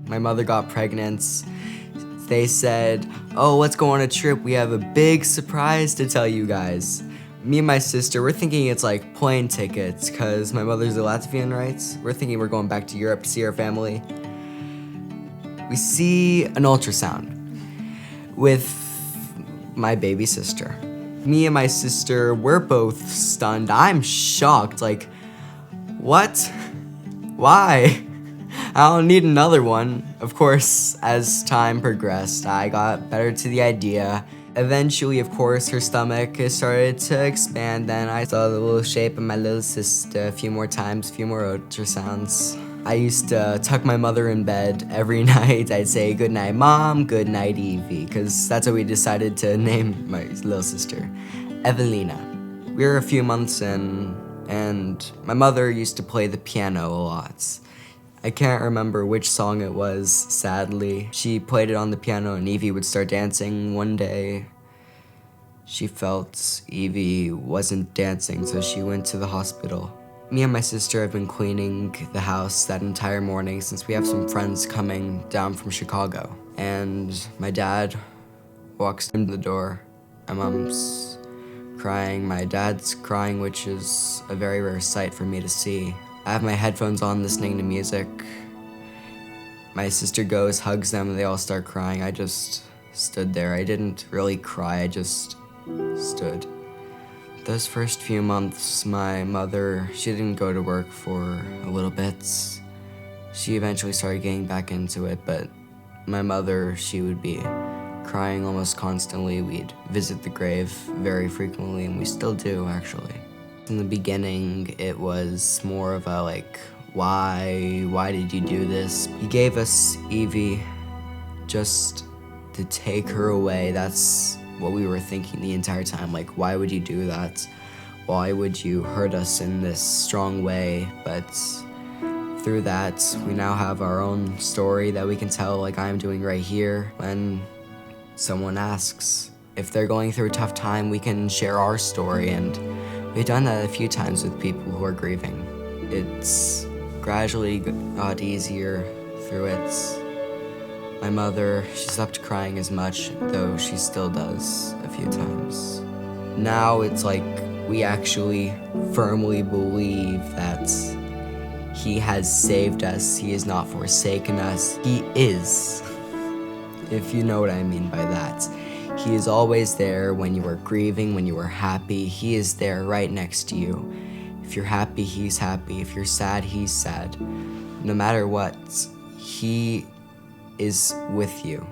my mother got pregnant, they said, oh, let's go on a trip. We have a big surprise to tell you guys. Me and my sister, we're thinking it's like plane tickets because my mother's a Latvian, right? We're thinking we're going back to Europe to see our family. We see an ultrasound with my baby sister. Me and my sister, we're both stunned. I'm shocked, like, what? Why? I don't need another one. Of course, as time progressed, I got better to the idea. Eventually, of course, her stomach started to expand. Then I saw the little shape of my little sister a few more times, a few more ultrasounds. I used to tuck my mother in bed every night. I'd say, good night, Mom, good night, Evie, because that's what we decided to name my little sister, Evelina. We were a few months in, and my mother used to play the piano a lot. I can't remember which song it was, sadly. She played it on the piano and Evie would start dancing. One day, she felt Evie wasn't dancing, so she went to the hospital. Me and my sister have been cleaning the house that entire morning since we have some friends coming down from Chicago. And my dad walks in the door. My mom's crying, my dad's crying, which is a very rare sight for me to see. I have my headphones on listening to music. My sister goes, hugs them, and they all start crying. I just stood there. I didn't really cry, I just stood. Those first few months, my mother, she didn't go to work for a little bit. She eventually started getting back into it, but my mother, she would be crying almost constantly. We'd visit the grave very frequently, and we still do, actually. In the beginning, it was more of a like, why did you do this? He gave us Evie just to take her away. That's what we were thinking the entire time. Like, why would you do that? Why would you hurt us in this strong way? But through that, we now have our own story that we can tell, like I'm doing right here. When someone asks if they're going through a tough time, we can share our story, and we've done that a few times with people who are grieving. It's gradually got easier through it. My mother, she stopped crying as much, though she still does a few times. Now it's like we actually firmly believe that He has saved us. He has not forsaken us. He is, if you know what I mean by that. He is always there when you are grieving, when you are happy. He is there right next to you. If you're happy, He's happy. If you're sad, He's sad. No matter what, He is with you.